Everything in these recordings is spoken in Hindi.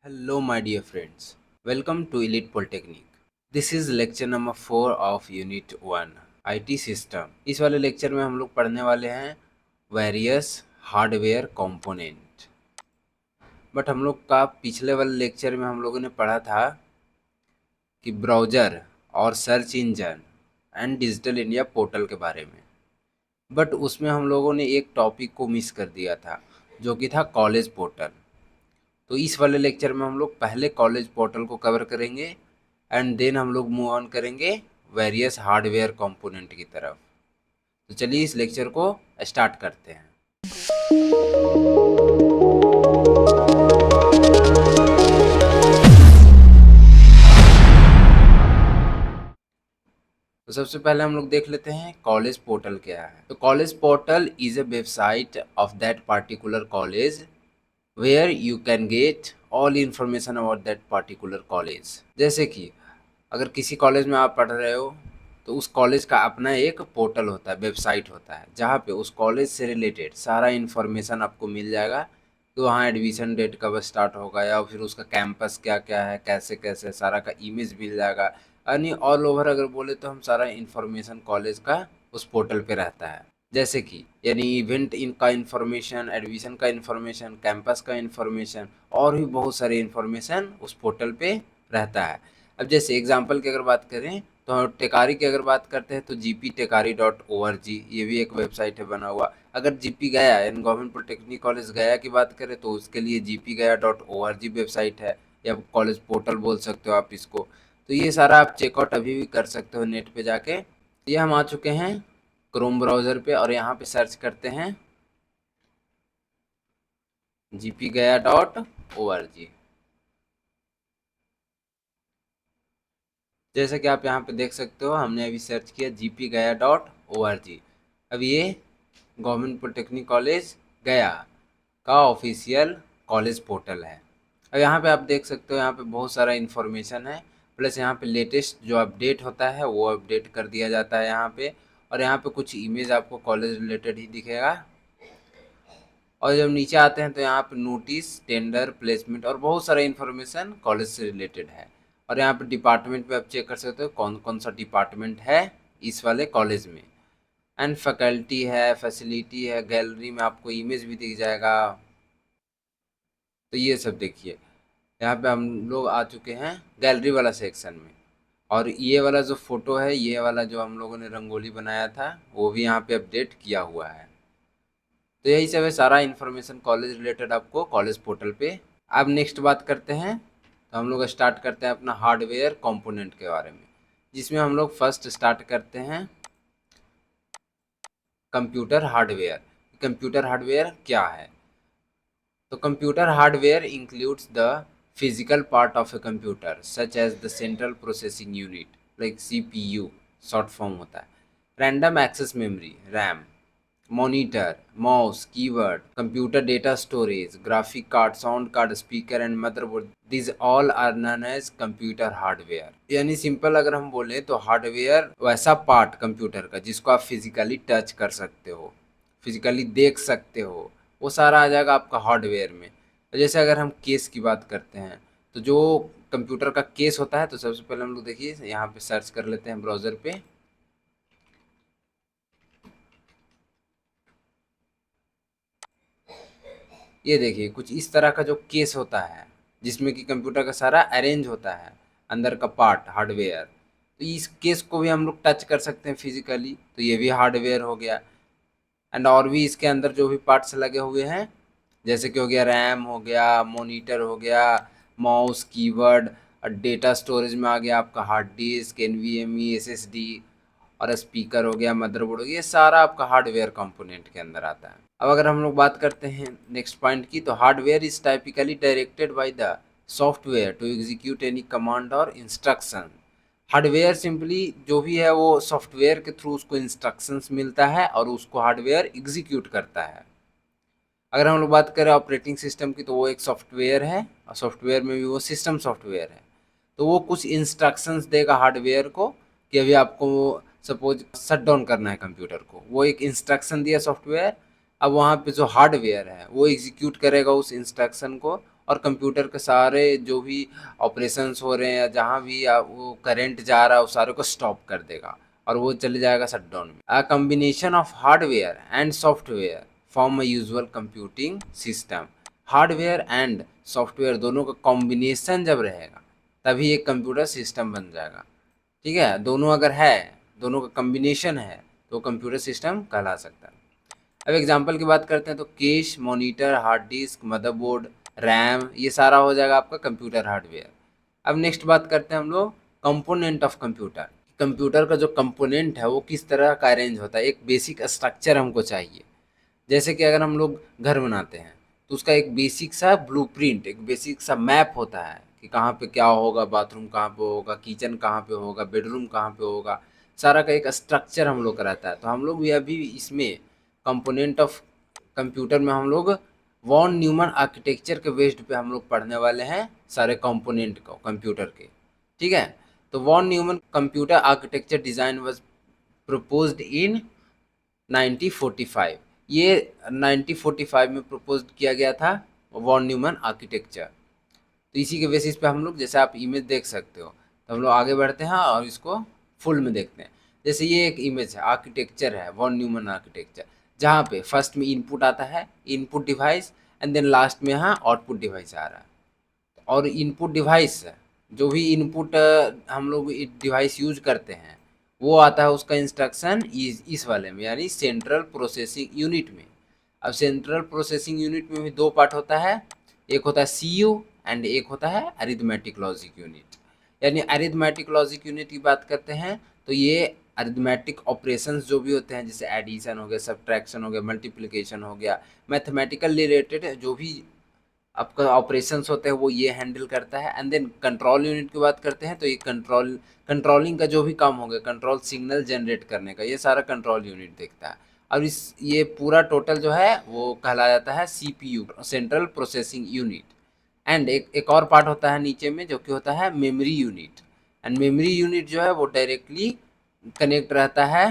Hello, my dear friends. Welcome to Elite Polytechnic. This is lecture number 4 of Unit 1 IT System. इस वाले लेक्चर में हम लोग पढ़ने वाले हैं वेरियस हार्डवेयर कंपोनेंट। बट हम लोग का पिछले वाले लेक्चर में हम लोगों ने पढ़ा था कि ब्राउज़र और search engine and digital India portal के बारे में। बट उसमें हम लोगों ने एक टॉपिक को मिस कर दिया था जो कि था कॉलेज पोर्टल। तो इस वाले लेक्चर में हम लोग पहले कॉलेज पोर्टल को कवर करेंगे एंड देन हम लोग मूव ऑन करेंगे वेरियस हार्डवेयर कंपोनेंट की तरफ। तो चलिए इस लेक्चर को स्टार्ट करते हैं। तो सबसे पहले हम लोग देख लेते हैं कॉलेज पोर्टल क्या है। तो college portal is a website of that particular college where you can get all information about that particular college. जैसे कि अगर किसी कॉलेज में आप पढ़ रहे हो तो उस कॉलेज का अपना एक पोर्टल होता है, वेबसाइट होता है, जहाँ पे उस कॉलेज से रिलेटेड सारा इन्फॉर्मेशन आपको मिल जाएगा कि वहाँ एडमिशन डेट कब स्टार्ट होगा या फिर उसका कैंपस क्या क्या है, कैसे कैसे सारा का इमेज मिल जाएगा। यानी ऑल ओवर अगर बोले तो हम सारा इन्फॉर्मेशन कॉलेज का उस पोर्टल पे रहता है। जैसे कि यानी इवेंट इनका इन्फॉर्मेशन, एडमिशन का इन्फॉर्मेशन, कैंपस का इन्फॉर्मेशन और भी बहुत सारे इन्फॉर्मेशन उस पोर्टल पे रहता है। अब जैसे एग्जांपल की अगर बात करें तो टेकारी की अगर बात करते हैं तो gptekari.org ये भी एक वेबसाइट है बना हुआ। अगर जीपी गया यानी गवर्नमेंट पॉलिटेक्निक कॉलेज गया की बात करें तो उसके लिए gpgaya.org वेबसाइट है या कॉलेज पोर्टल बोल सकते हो आप इसको। तो ये सारा आप चेकआउट अभी भी कर सकते हो नेट पे जाके। ये हम आ चुके हैं क्रोम ब्राउज़र पे और यहाँ पे सर्च करते हैं gpgaya.org। जैसे कि आप यहाँ पे देख सकते हो हमने अभी सर्च किया gpgaya.org। अब ये गवर्नमेंट पॉलिटेक्निक कॉलेज गया का ऑफिशियल कॉलेज पोर्टल है। अब यहाँ पे आप देख सकते हो यहाँ पे बहुत सारा इन्फॉर्मेशन है, प्लस यहाँ पे लेटेस्ट जो अपडेट होता है वो अपडेट कर दिया जाता है यहाँ पे। और यहाँ पे कुछ इमेज आपको कॉलेज रिलेटेड ही दिखेगा। और जब नीचे आते हैं तो यहाँ पे नोटिस, टेंडर, प्लेसमेंट और बहुत सारा इन्फॉर्मेशन कॉलेज से रिलेटेड है। और यहाँ पे डिपार्टमेंट पे आप चेक कर सकते हो कौन कौन सा डिपार्टमेंट है इस वाले कॉलेज में। एंड फैकल्टी है, फैसिलिटी है, गैलरी में आपको इमेज भी दिख जाएगा। तो ये सब देखिए यहाँ पे हम लोग आ चुके हैं गैलरी वाला सेक्शन में। और ये वाला जो फोटो है, ये वाला जो हम लोगों ने रंगोली बनाया था वो भी यहाँ पे अपडेट किया हुआ है। तो यही सब है सारा इन्फॉर्मेशन कॉलेज रिलेटेड आपको कॉलेज पोर्टल पे। अब नेक्स्ट बात करते हैं तो हम लोग स्टार्ट करते हैं अपना हार्डवेयर कंपोनेंट के बारे में, जिसमें हम लोग फर्स्ट स्टार्ट करते हैं कंप्यूटर हार्डवेयर। कंप्यूटर हार्डवेयर क्या है? तो computer hardware includes the physical part of a computer such as the central processing unit like CPU short form होता है, random access memory RAM, monitor, mouse, keyboard, computer data storage, graphic card, sound card, speaker and motherboard, this all are known as computer hardware. यानी सिंपल अगर हम बोले तो हार्डवेयर वैसा पार्ट कंप्यूटर का जिसको आप फिजिकली टच कर सकते हो, फिजिकली देख सकते हो, वो सारा आ जाएगा आपका हार्डवेयर में। तो जैसे अगर हम केस की बात करते हैं तो जो कंप्यूटर का केस होता है, तो सबसे पहले हम लोग देखिए यहाँ पे सर्च कर लेते हैं ब्राउज़र पे। ये देखिए कुछ इस तरह का जो केस होता है जिसमें कि कंप्यूटर का सारा अरेंज होता है अंदर का पार्ट हार्डवेयर। तो इस केस को भी हम लोग टच कर सकते हैं फिजिकली, तो ये भी हार्डवेयर हो गया। एंड और भी इसके अंदर जो भी पार्ट्स लगे हुए हैं जैसे कि हो गया रैम, हो गया मॉनिटर, हो गया माउस, कीबोर्ड, और डेटा स्टोरेज में आ गया आपका हार्ड डिस्क, एनवीएमई, एसएसडी, और स्पीकर हो गया, मदरबोर्ड हो गया, ये सारा आपका हार्डवेयर कंपोनेंट के अंदर आता है। अब अगर हम लोग बात करते हैं नेक्स्ट पॉइंट की, तो hardware is typically directed by the software to execute any command और इंस्ट्रक्शन। हार्डवेयर सिंपली जो भी है वो सॉफ्टवेयर के थ्रू उसको इंस्ट्रक्शंस मिलता है और उसको हार्डवेयर एग्जीक्यूट करता है। अगर हम लोग बात करें ऑपरेटिंग सिस्टम की तो वो एक सॉफ्टवेयर है और सॉफ्टवेयर में भी वो सिस्टम सॉफ्टवेयर है। तो वो कुछ इंस्ट्रक्शंस देगा हार्डवेयर को कि अभी आपको सपोज शट डाउन करना है कंप्यूटर को, वो एक इंस्ट्रक्शन दिया सॉफ्टवेयर। अब वहाँ पे जो हार्डवेयर है वो एग्जीक्यूट करेगा उस इंस्ट्रक्शन को और कंप्यूटर के सारे जो भी ऑपरेशंस हो रहे हैं या जहाँ भी वो करंट जा रहा है उस सारे को स्टॉप कर देगा और वो चले जाएगा शटडाउन में। A combination of hardware and software form a usual computing system. Hardware and software दोनों का कॉम्बिनेशन जब रहेगा तभी एक कंप्यूटर सिस्टम बन जाएगा। ठीक है, दोनों अगर है, दोनों का कॉम्बिनेशन है तो कंप्यूटर सिस्टम कहला सकता है। अब एग्जांपल की बात करते हैं तो cache, monitor, hard disk, motherboard, RAM, ये सारा हो जाएगा आपका कंप्यूटर हार्डवेयर। अब नेक्स्ट बात करते हैं हम लोग कंपोनेंट ऑफ कंप्यूटर। कंप्यूटर का जो कंपोनेंट है वो किस तरह का अरेंज होता है, एक बेसिक स्ट्रक्चर हमको चाहिए। जैसे कि अगर हम लोग घर बनाते हैं तो उसका एक बेसिक सा ब्लूप्रिंट, एक बेसिक सा मैप होता है कि कहाँ पे क्या होगा, बाथरूम कहाँ पे होगा, किचन कहाँ पे होगा, बेडरूम कहाँ पे होगा, सारा का एक स्ट्रक्चर हम लोग का रहता है। तो हम लोग भी अभी इसमें कंपोनेंट ऑफ कंप्यूटर में हम लोग वॉन न्यूमन आर्किटेक्चर के बेस्ड पे हम लोग पढ़ने वाले हैं सारे कंपोनेंट को कंप्यूटर के। ठीक है, तो von Neumann computer architecture design was proposed in 1945। ये 1945 में प्रपोज किया गया था वॉन न्यूमन आर्किटेक्चर। तो इसी के बेसिस पे हम लोग, जैसे आप इमेज देख सकते हो, तो हम लोग आगे बढ़ते हैं और इसको फुल में देखते हैं। जैसे ये एक इमेज है, आर्किटेक्चर है वॉन न्यूमन आर्किटेक्चर, जहाँ पे फर्स्ट में इनपुट आता है, input device, and then last में यहाँ आउटपुट डिवाइस आ रहा है। और इनपुट डिवाइस, जो भी इनपुट हम लोग डिवाइस यूज करते हैं वो आता है उसका इंस्ट्रक्शन इस वाले में, यानी सेंट्रल प्रोसेसिंग यूनिट में। अब सेंट्रल प्रोसेसिंग यूनिट में भी दो पार्ट होता है, एक होता है सीयू एंड एक होता है अरिथमेटिक लॉजिक यूनिट। यानी अरिथमेटिक लॉजिक यूनिट की बात करते हैं तो ये अरिथमेटिक ऑपरेशंस जो भी होते हैं, जैसे एडिशन हो गया, सब्ट्रैक्शन हो गया, मल्टीप्लिकेशन हो गया, मैथमेटिकल रिलेटेड जो भी आपका ऑपरेशंस होते हैं वो ये हैंडल करता है। एंड देन कंट्रोल यूनिट की बात करते हैं तो ये कंट्रोलिंग का जो भी काम हो गया, कंट्रोल सिग्नल जनरेट करने का, ये सारा कंट्रोल यूनिट देखता है। अब इस ये पूरा टोटल जो है वो कहलाया जाता है CPU, central processing unit. And एक और पार्ट होता है नीचे में जो कि होता है memory unit. And memory unit जो है वो डायरेक्टली कनेक्ट रहता है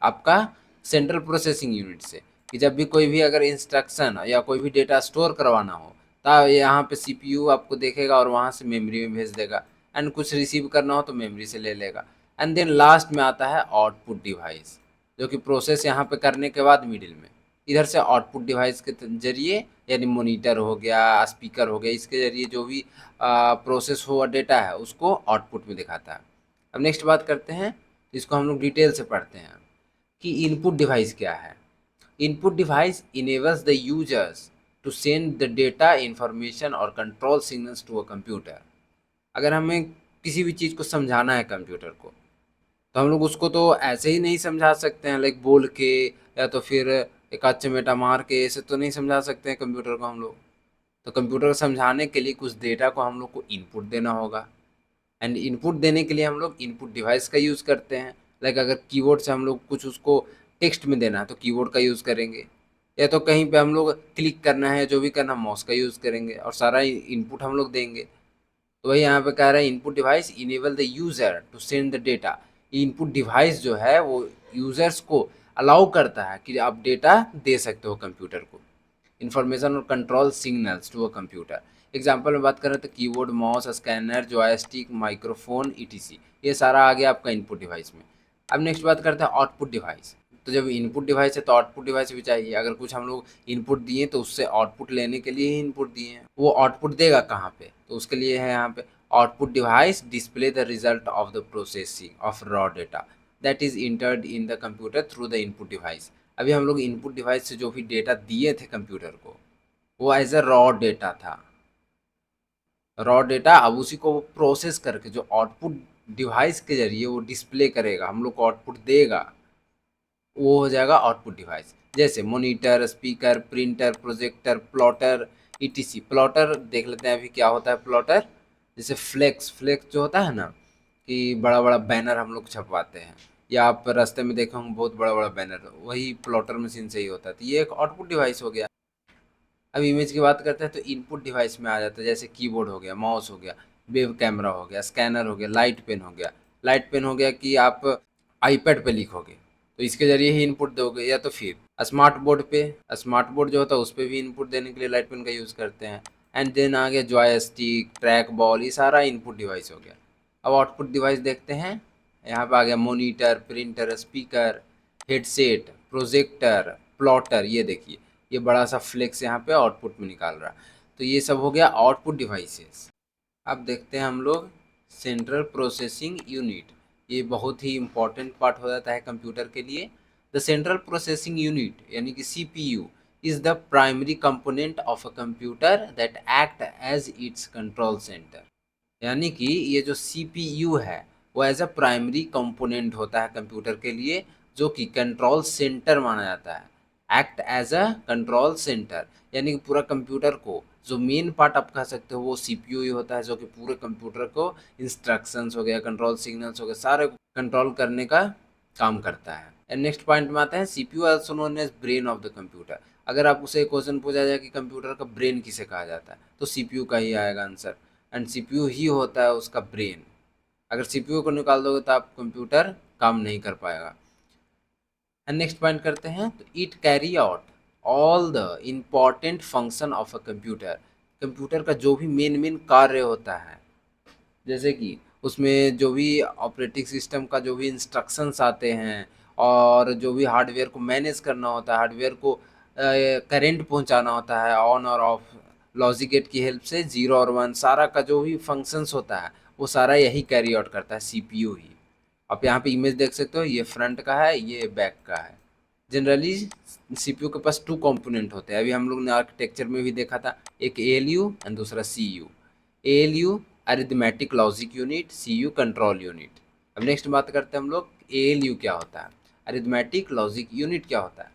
आपका सेंट्रल प्रोसेसिंग यूनिट से, कि जब भी कोई भी अगर इंस्ट्रक्शन या कोई भी डेटा स्टोर करवाना हो तब यहाँ पे सीपीयू आपको देखेगा और वहाँ से मेमोरी में भेज देगा। एंड कुछ रिसीव करना हो तो मेमोरी से ले लेगा। एंड देन लास्ट में आता है आउटपुट डिवाइस, जो कि प्रोसेस यहाँ पे करने के बाद मिडिल में इधर से आउटपुट डिवाइस के जरिए, यानी मॉनिटर हो गया, स्पीकर हो गया, इसके जरिए जो भी प्रोसेस हुआ डेटा है उसको आउटपुट में दिखाता है। अब नेक्स्ट बात करते हैं, इसको हम लोग डिटेल से पढ़ते हैं कि इनपुट डिवाइस क्या है। Input device enables the users to send the data, information और control signals to a computer. अगर हमें किसी भी चीज़ को समझाना है कंप्यूटर को तो हम लोग उसको तो ऐसे ही नहीं समझा सकते हैं, लाइक बोल के या तो फिर एक आध चमेटा मार के, ऐसे तो नहीं समझा सकते हैं कंप्यूटर को हम लोग। तो कंप्यूटर को समझाने के लिए कुछ डेटा को हम लोग को इनपुट देना होगा। एंड इनपुट देने के लिए हम लोग इनपुट डिवाइस का यूज़ करते हैं। लाइक अगर कीबोर्ड से हम लोग कुछ उसको टेक्स्ट में देना है तो कीबोर्ड का यूज़ करेंगे, या तो कहीं पे हम लोग क्लिक करना है, जो भी करना, माउस का यूज़ करेंगे और सारा इनपुट हम लोग देंगे। तो वही यहाँ पे कह रहा है input device enable the user to send the data. Input device जो है वो यूज़र्स को अलाउ करता है कि आप डेटा दे सकते हो कंप्यूटर को, इंफॉर्मेशन और control signals to a computer. Example में बात करें तो keyboard, mouse, scanner, joystick, microphone, ETC, ये सारा आ गया आपका इनपुट डिवाइस में। अब नेक्स्ट बात करते हैं आउटपुट डिवाइस। तो जब इनपुट डिवाइस है तो आउटपुट डिवाइस भी चाहिए। अगर कुछ हम लोग इनपुट दिए तो उससे आउटपुट लेने के लिए ही इनपुट दिए हैं। वो आउटपुट देगा कहाँ पे, तो उसके लिए है यहाँ पे output device display the result of the processing of raw data that is entered in the computer through the input device. अभी हम लोग इनपुट डिवाइस से जो भी डेटा दिए थे कंप्यूटर को वो एज अ रॉ डेटा था, रॉ डेटा। अब उसी को वो प्रोसेस करके जो आउटपुट डिवाइस के जरिए वो डिस्प्ले करेगा, हम लोग को आउटपुट देगा, वो हो जाएगा आउटपुट डिवाइस। जैसे monitor, speaker, printer, projector, plotter, etc. Plotter देख लेते हैं अभी क्या होता है प्लॉटर। जैसे फ्लेक्स, फ्लेक्स जो होता है ना कि बड़ा बड़ा बैनर हम लोग छपवाते हैं, या आप रास्ते में देखे होंगे बहुत बड़ा बड़ा बैनर, वही प्लॉटर मशीन से ही होता है। तो ये एक आउटपुट डिवाइस हो गया। अब इमेज की बात करते हैं तो इनपुट डिवाइस में आ जाता है, जैसे कीबोर्ड हो गया, माउस हो गया, वेब कैमरा हो गया, स्कैनर हो गया, लाइट पेन हो गया। लाइट पेन हो गया कि आप आईपैड पे लिखोगे तो इसके जरिए ही इनपुट दोगे, या तो फिर स्मार्ट बोर्ड पे, स्मार्ट बोर्ड जो होता है उस पर भी इनपुट देने के लिए लाइट पेन का यूज़ करते हैं। एंड देन आ गया जॉयस्टिक, ट्रैक बॉल, ये सारा इनपुट डिवाइस हो गया। अब आउटपुट डिवाइस देखते हैं। यहाँ पे आ गया monitor, printer, speaker, headset, projector, plotter. ये देखिए, ये बड़ा सा फ्लेक्स यहाँ पे आउटपुट में निकाल रहा। तो ये सब हो गया आउटपुट डिवाइसेस। अब देखते हैं हम लोग सेंट्रल प्रोसेसिंग यूनिट। ये बहुत ही इम्पॉर्टेंट पार्ट हो जाता है कंप्यूटर के लिए। द सेंट्रल प्रोसेसिंग यूनिट यानी कि CPU is the primary component of a computer that act as its control centre. यानी कि ये जो सीपीयू है वो एज अ प्राइमरी कंपोनेंट होता है कंप्यूटर के लिए, जो कि कंट्रोल सेंटर माना जाता है। Act as a control centre यानी कि पूरा कंप्यूटर को जो मेन पार्ट आप कह सकते हो वो सीपीयू ही होता है, जो कि पूरे कंप्यूटर को इंस्ट्रक्शंस हो गया, कंट्रोल सिग्नल्स हो गए, सारे कंट्रोल करने का काम करता है। एंड नेक्स्ट पॉइंट में आते हैं CPU also known as brain of the computer. अगर आप उसे क्वेश्चन पूछा जाए कि कंप्यूटर का ब्रेन किसे कहा जाता है तो सीपीयू का ही आएगा आंसर। एंड सीपीयू ही होता है उसका ब्रेन। अगर सीपीयू को निकाल दोगे तो आप कंप्यूटर काम नहीं कर पाएगा। एंड नेक्स्ट पॉइंट करते हैं, तो it carry out all the important function of a computer. Computer का जो भी मेन कार्य होता है, जैसे कि उसमें जो भी ऑपरेटिंग सिस्टम का जो भी इंस्ट्रक्शंस आते हैं और जो भी हार्डवेयर को मैनेज करना होता है, हार्डवेयर को करंट पहुंचाना होता है ऑन और ऑफ, लॉजिक गेट की हेल्प से 0 और 1 सारा का जो भी फंक्शंस होता है वो सारा यही कैरी आउट करता है सीपीयू ही। आप यहाँ पे इमेज देख सकते हो, ये फ्रंट का है, ये बैक का है। जनरली सीपीयू के पास 2 कंपोनेंट होते हैं। अभी हम लोग ने आर्किटेक्चर में भी देखा था, एक एएलयू एंड दूसरा CU. ALU arithmetic logic unit, CU control unit. अब नेक्स्ट बात करते हैं हम लोग एएलयू क्या होता है, अरिथमेटिक लॉजिक यूनिट क्या होता है।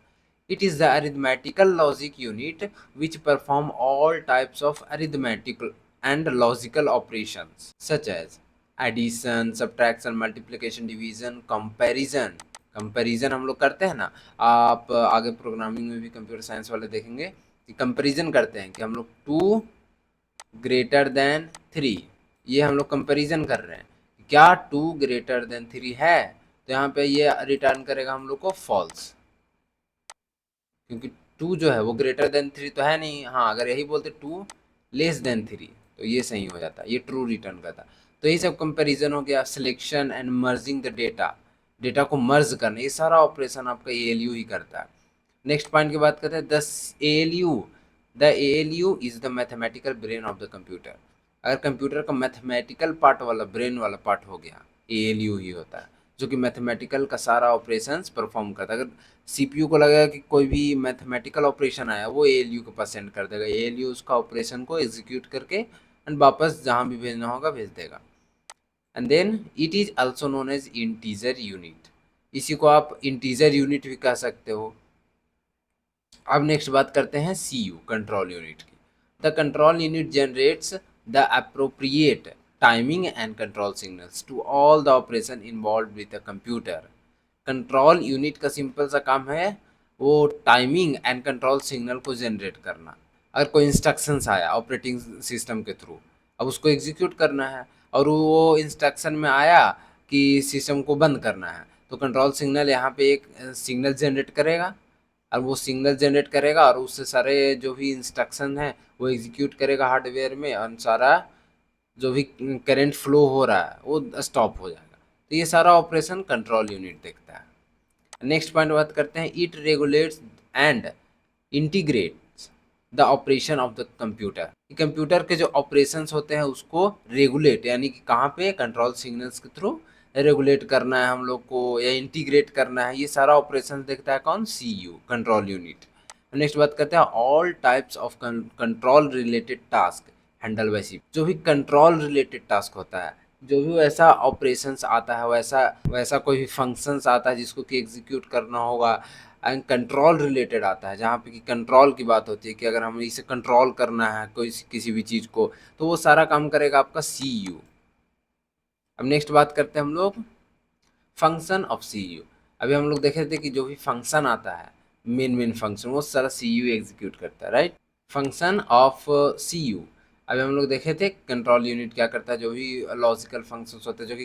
It is the arithmetical logic unit which perform all types of arithmetical and logical operations such as addition, subtraction, multiplication, division, comparison. Comparison हम लोग करते हैं ना, आप आगे प्रोग्रामिंग में भी कंप्यूटर साइंस वाले देखेंगे कि कंपैरिजन करते हैं कि हम लोग 2 ग्रेटर देन 3, ये हम लोग कंपैरिजन कर रहे हैं क्या 2 ग्रेटर देन 3 है। तो यहाँ पे ये रिटर्न करेगा हम लोग को फॉल्स, क्योंकि 2 जो है वो ग्रेटर देन 3 तो है नहीं। हाँ, अगर यही बोलते 2 लेस देन 3 तो ये सही हो जाता, ये ट्रू रिटर्न करता। तो यही सब कंपैरिजन हो गया। Selection and merging the data, data को मर्ज करना, ये सारा ऑपरेशन आपका एएलयू ही करता है। नेक्स्ट पॉइंट की बात करते हैं, the ALU is the mathematical brain of the computer. अगर कंप्यूटर का मैथमेटिकल पार्ट वाला, ब्रेन वाला पार्ट हो गया, एएलयू ही होता है, जो कि मैथमेटिकल का सारा ऑपरेशंस परफॉर्म करता है। अगर सीपीयू को लगेगा कि कोई भी मैथमेटिकल ऑपरेशन आया, वो एएलयू के पास सेंड कर देगा, एएलयू उसका ऑपरेशन को एग्जीक्यूट करके एंड वापस जहाँ भी भेजना होगा भेज देगा। And then it is also known as integer unit, इसी को आप इंटीजर यूनिट भी कह सकते हो। अब नेक्स्ट बात करते हैं सीयू कंट्रोल यूनिट की। The control unit generates the appropriate timing and control signals to all the operation involve with the computer. Control unit का सिंपल सा काम है वो टाइमिंग एंड कंट्रोल सिग्नल को जनरेट करना। अगर कोई इंस्ट्रक्शंस आया ऑपरेटिंग सिस्टम के थ्रू, अब उसको एग्जीक्यूट करना है और वो इंस्ट्रक्शन में आया कि सिस्टम को बंद करना है, तो कंट्रोल सिग्नल यहाँ पे एक सिग्नल जनरेट करेगा और वो सिग्नल जनरेट करेगा और उससे सारे जो भी इंस्ट्रक्शन है वो एग्जीक्यूट करेगा हार्डवेयर में, और सारा जो भी करंट फ्लो हो रहा है वो स्टॉप हो जाएगा। तो ये सारा ऑपरेशन कंट्रोल यूनिट देखता है। नेक्स्ट पॉइंट बात करते हैं, it regulates and integrates the operation of the computer. Computer के जो ऑपरेशंस होते हैं उसको रेगुलेट यानी कि कहाँ पे, कंट्रोल सिग्नल्स के थ्रू रेगुलेट करना है हम लोग को या इंटीग्रेट करना है, ये सारा ऑपरेशन देखता है कौन, सीयू कंट्रोल यूनिट। नेक्स्ट बात करते हैं, all types of control related task handle bye CPU. जो भी कंट्रोल रिलेटेड टास्क होता है, जो भी वैसा ऑपरेशंस आता है, वैसा वैसा कोई भी फंक्शंस आता है जिसको कि एग्जीक्यूट करना होगा एंड कंट्रोल रिलेटेड आता है, जहाँ पे कि कंट्रोल की बात होती है कि अगर हमें इसे कंट्रोल करना है कोई किसी भी चीज़ को, तो वो सारा काम करेगा आपका सीयू। अब नेक्स्ट बात करते हैं हम लोग फंक्शन ऑफ सीयू। अभी हम लोग देखे थे कि जो भी फंक्शन आता है, मेन फंक्शन, वो सारा सीयू एग्जीक्यूट करता है, राइट। फंक्शन ऑफ सीयू, अभी हम लोग देखे थे कंट्रोल यूनिट क्या करता है, जो भी लॉजिकल फंक्शंस होते हैं जो कि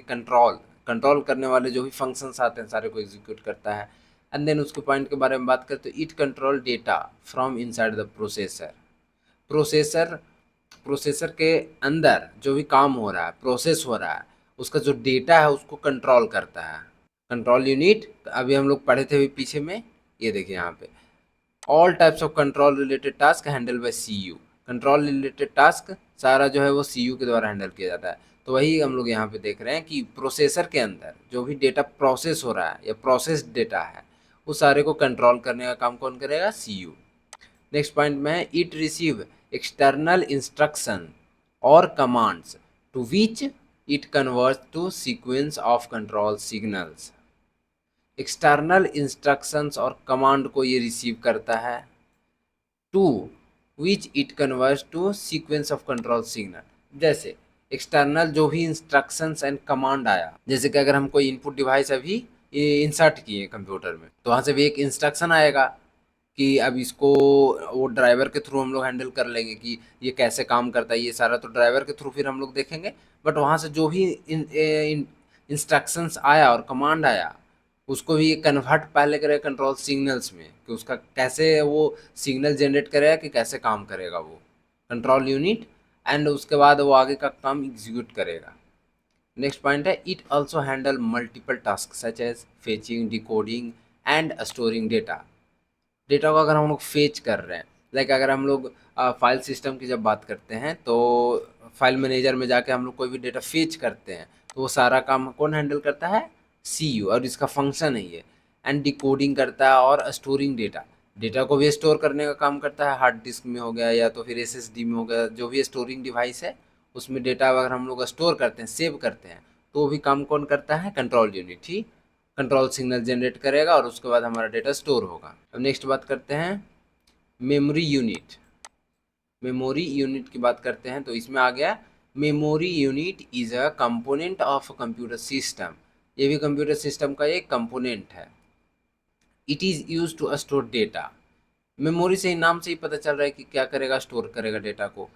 कंट्रोल करने वाले जो भी फंक्शंस आते हैं सारे को एग्जीक्यूट करता है। एंड देन उसके पॉइंट के बारे में बात करते हैं, it control data from inside the processor. Processor processor के अंदर जो भी काम हो रहा है, प्रोसेस हो रहा है, उसका जो डेटा है उसको कंट्रोल करता है। कंट्रोल यूनिट अभी हम लोग पढ़े थे अभी पीछे में, ये देखिए यहाँ पे, all types of control related task handle by CU. Control related task सारा जो है वो सीयू के द्वारा हैंडल किया जाता है। तो वही हम लोग यहाँ पे देख रहे हैं कि प्रोसेसर के अंदर जो भी डेटा प्रोसेस हो रहा है या प्रोसेस डेटा है, उस सारे को कंट्रोल करने का काम कौन करेगा? सीयू। नेक्स्ट पॉइंट में है इट रिसीव एक्सटर्नल इंस्ट्रक्शन और commands to which it convert to sequence of control signals. External instructions और कमांड को ये रिसीव करता है, to which it converts to sequence of control signal. जैसे एक्सटर्नल जो भी इंस्ट्रक्शंस एंड कमांड आया, जैसे कि अगर हम कोई इनपुट डिवाइस अभी इंसर्ट किए कंप्यूटर में, तो वहाँ से भी एक इंस्ट्रक्शन आएगा कि अब इसको वो ड्राइवर के थ्रू हम लोग हैंडल कर लेंगे कि ये कैसे काम करता है, ये सारा तो ड्राइवर के थ्रू फिर हम लोग देखेंगे। बट वहाँ से जो भी इंस्ट्रक्शंस आया और कमांड आया, उसको भी कन्वर्ट पहले करेगा कंट्रोल सिग्नल्स में, कि उसका कैसे वो सिग्नल जनरेट करेगा कि कैसे काम करेगा वो कंट्रोल यूनिट, एंड उसके बाद वो आगे का काम एग्जीक्यूट करेगा। नेक्स्ट पॉइंट है it also handle multiple task such as fetching, decoding and storing data. Data को अगर हम लोग फेच कर रहे हैं, लाइक अगर हम लोग फाइल सिस्टम की जब बात करते हैं तो फाइल मैनेजर में जाके हम लोग कोई भी डेटा फेच करते हैं, तो वो सारा काम कौन हैंडल करता है? सीयू, और इसका फंक्शन है ये। एंड डिकोडिंग करता है और स्टोरिंग डेटा, डेटा को भी स्टोर करने का काम करता है, हार्ड डिस्क में हो गया या तो फिर एसएसडी में हो गया, जो भी स्टोरिंग डिवाइस है उसमें डेटा अगर हम लोग स्टोर करते हैं, सेव करते हैं, तो वो भी काम कौन करता है? कंट्रोल यूनिट ही कंट्रोल सिग्नल जनरेट करेगा और उसके बाद हमारा डेटा स्टोर होगा। अब नेक्स्ट बात करते हैं मेमोरी यूनिट। मेमोरी यूनिट की बात करते हैं तो इसमें आ गया memory unit is a component of computer system. ये भी कंप्यूटर सिस्टम का एक कंपोनेंट है। It is use to store data. Memory से ही, नाम से ही पता चल रहा है कि क्या करेगा? स्टोर करेगा डेटा को।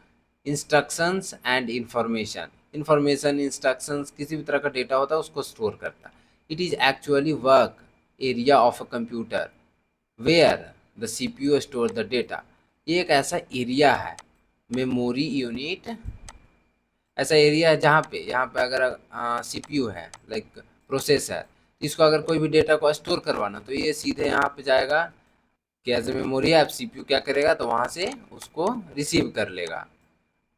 Instructions and information, information instructions किसी भी तरह का डेटा होता है उसको स्टोर करता है। It is actually work area of a computer where the CPU store the data. ये एक ऐसा एरिया है, मेमोरी यूनिट ऐसा एरिया है जहाँ पे, यहाँ पे अगर सीपीयू है, लाइक प्रोसेस है, इसको अगर कोई भी डेटा को स्टोर करवाना तो ये सीधे यहाँ पे जाएगा कि एज ए मेमोरी है। अब सीपीयू क्या करेगा? तो वहाँ से उसको रिसीव कर लेगा,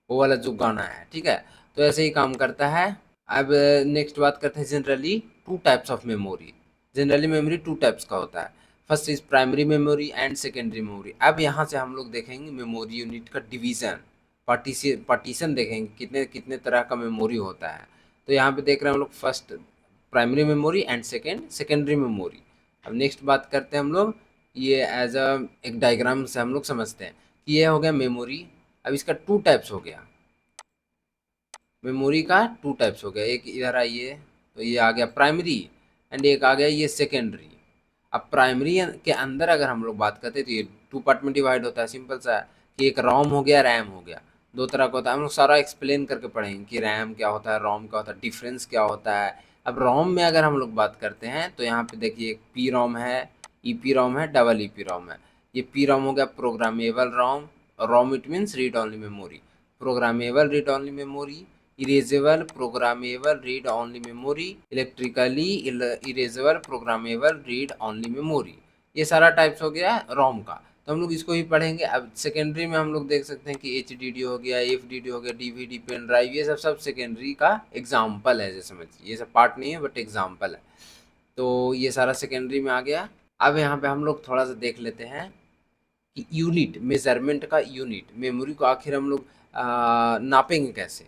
वो वाला जो गाना है, ठीक है। तो ऐसे ही काम करता है। अब नेक्स्ट बात करते हैं generally two types of memory. Generally memory two types का होता है। First is primary memory and secondary memory. अब यहाँ से हम लोग देखेंगे मेमोरी यूनिट का डिवीज़न, पार्टीशन देखेंगे कितने कितने तरह का मेमोरी होता है। तो यहाँ पे देख रहे हैं हम लोग first primary memory and secondary memory. अब नेक्स्ट बात करते हैं हम लोग, ये एज अ एक डायग्राम से हम लोग समझते हैं कि ये हो गया मेमोरी। अब इसका टू टाइप्स हो गया, मेमोरी का टू टाइप्स हो गया। एक इधर आइए तो ये आ गया प्राइमरी, एंड एक आ गया ये सेकेंडरी। अब प्राइमरी के अंदर अगर हम लोग बात करते हैं तो ये टू पार्ट में डिवाइड होता है। सिंपल सा है कि एक रोम हो गया, रैम हो गया, दो तरह का होता है। हम लोग सारा एक्सप्लेन करके पढ़ेंगे कि रैम क्या होता है, रोम क्या होता है, डिफरेंस क्या होता है। अब रोम में अगर हम लोग बात करते हैं तो यहाँ पे देखिए एक पी रोम है, ई पी रोम है, डबल ई पी रोम है। ये पी रोम हो गया programmable ROM, ROM it means read only memory. Programmable read only memory, erasable programmable read only memory, electrically erasable programmable read only memory. ये सारा टाइप्स हो गया रोम का, तो हम लोग इसको ही पढ़ेंगे। अब सेकेंडरी में हम लोग देख सकते हैं कि एच डी डी हो गया, एफ डी डी हो गया, D V D, pen drive, ये सब सब सेकेंडरी का एग्जाम्पल है। जैसे समझिए ये सब पार्ट नहीं है बट एग्जाम्पल है। तो ये सारा सेकेंडरी में आ गया। अब यहाँ पे हम लोग थोड़ा सा देख लेते हैं कि यूनिट, मेजरमेंट का यूनिट, मेमोरी को आखिर हम लोग नापेंगे कैसे?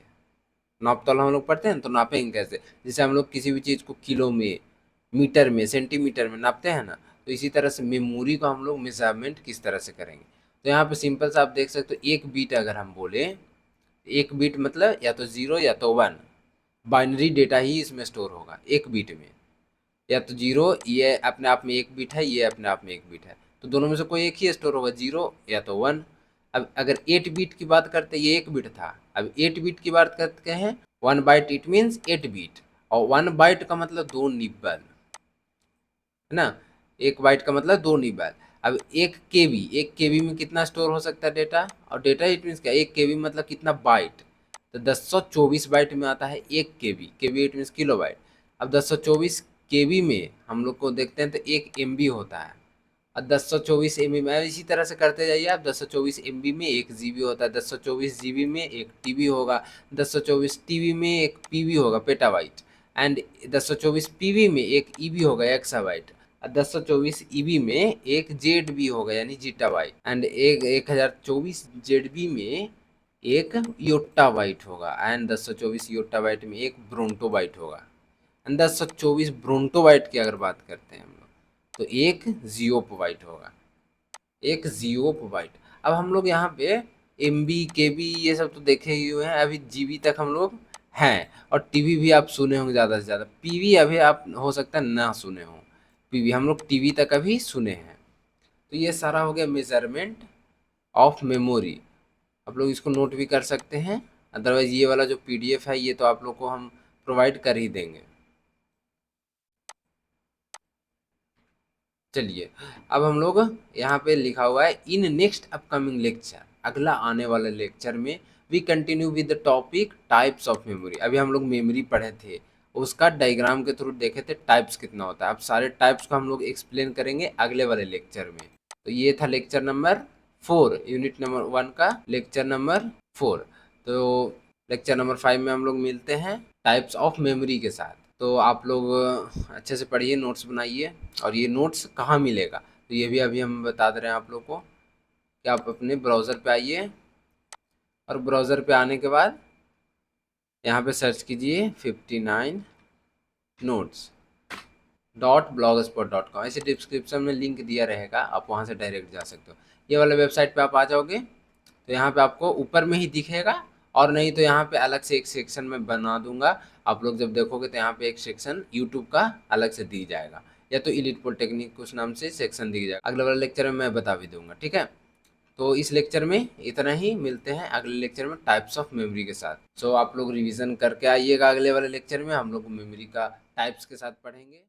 नाप तोल हम लोग पढ़ते हैं तो नापेंगे कैसे? जैसे हम लोग किसी भी चीज़ को किलो में, मीटर में, सेंटीमीटर में नापते हैं ना, तो इसी तरह से मेमोरी को हम लोग मेजरमेंट किस तरह से करेंगे? तो यहाँ पे सिंपल सा आप देख सकते हो, एक बीट अगर हम बोले, एक बीट मतलब या तो जीरो या तो वन, बाइनरी डेटा ही इसमें स्टोर होगा एक बीट में। या तो जीरो, ये अपने आप में एक बीट है, ये अपने आप में एक बीट है, तो दोनों में से कोई एक ही स्टोर होगा, जीरो या तो वन। अब अगर 8 बीट की बात करते हैं, ये एक बीट था, अब 8 बीट की बात करते हैं, 1 बाइट इट मीन्स 8 बीट, और 1 बाइट का मतलब 2 निब्बल, है ना। 1 बाइट का मतलब 2 निब्बल। अब 1 KB में कितना स्टोर हो सकता है डेटा, और डेटा इट मीन्स क्या, 1 KB मतलब कितना बाइट, तो 1024 बाइट में आता है 1 KB, KB it means kilo byte. अब 1024 KB में हम लोग को देखते हैं तो 1 MB होता है, और 1024 MB में इसी तरह से करते जाइए आप। 1024 MB में 1 GB होता है, 1024 GB में 1 TB होगा, 1024 TB में 1 PB होगा, पेटाबाइट, एंड 1024 PB में 1 EB होगा, एक्साबाइट, और 1024 EB में 1 ZB होगा यानी जीटाबाइट, एंड 1024 ZB में 1 योट्टाबाइट होगा, एंड 1024 योट्टाबाइट में 1 ब्रोंटोबाइट होगा, एंड 1024 ब्रोंटोबाइट की अगर बात करते हैं हम लोग तो 1 जियोपोबाइट होगा, 1 जियोपोबाइट। अब हम लोग यहाँ पे MB KB ये सब तो देखे ही हुए हैं, अभी GB तक हम लोग हैं, और TB भी आप सुने होंगे ज़्यादा से ज़्यादा। PB अभी आप हो सकता है ना सुने हों, PB हम लोग TB तक अभी सुने हैं। तो ये सारा हो गया मेजरमेंट ऑफ मेमोरी। आप लोग इसको नोट भी कर सकते हैं, अदरवाइज ये वाला जो PDF है ये तो आप लोग को हम प्रोवाइड कर ही देंगे। चलिए, अब हम लोग यहाँ पे लिखा हुआ है इन नेक्स्ट अपकमिंग लेक्चर, अगला आने वाले लेक्चर में we continue with the topic types of memory. अभी हम लोग मेमोरी पढ़े थे, उसका डायग्राम के थ्रू देखे थे टाइप्स कितना होता है। अब सारे टाइप्स को हम लोग एक्सप्लेन करेंगे अगले वाले लेक्चर में। तो ये था लेक्चर नंबर 4, यूनिट नंबर 1 का लेक्चर नंबर 4। तो लेक्चर नंबर 5 में हम लोग मिलते हैं टाइप्स ऑफ मेमोरी के साथ। तो आप लोग अच्छे से पढ़िए, नोट्स बनाइए, और ये नोट्स कहाँ मिलेगा तो ये भी अभी हम बता दे रहे हैं आप लोग को कि आप अपने ब्राउज़र पे आइए, और ब्राउज़र पे आने के बाद यहाँ पे सर्च कीजिए 59notes.blogspot.com, ऐसे डिस्क्रिप्शन में लिंक दिया रहेगा, आप वहाँ से डायरेक्ट जा सकते हो। ये वाले वेबसाइट पे आप आ जाओगे तो यहाँ पे आपको ऊपर में ही दिखेगा, और नहीं तो यहाँ पे अलग से एक सेक्शन में बना दूंगा। आप लोग जब देखोगे तो यहाँ पे एक सेक्शन यूट्यूब का अलग से दी जाएगा, या तो इलीट पॉलिटेक्निक कुछ नाम से सेक्शन दी जाएगा। अगले वाले लेक्चर में मैं बता भी दूंगा, ठीक है। तो इस लेक्चर में इतना ही, मिलते हैं अगले लेक्चर में टाइप्स ऑफ मेमोरी के साथ। सो आप लोग रिवीजन करके आइएगा, अगले वाले लेक्चर में हम लोग मेमोरी का टाइप्स के साथ पढ़ेंगे।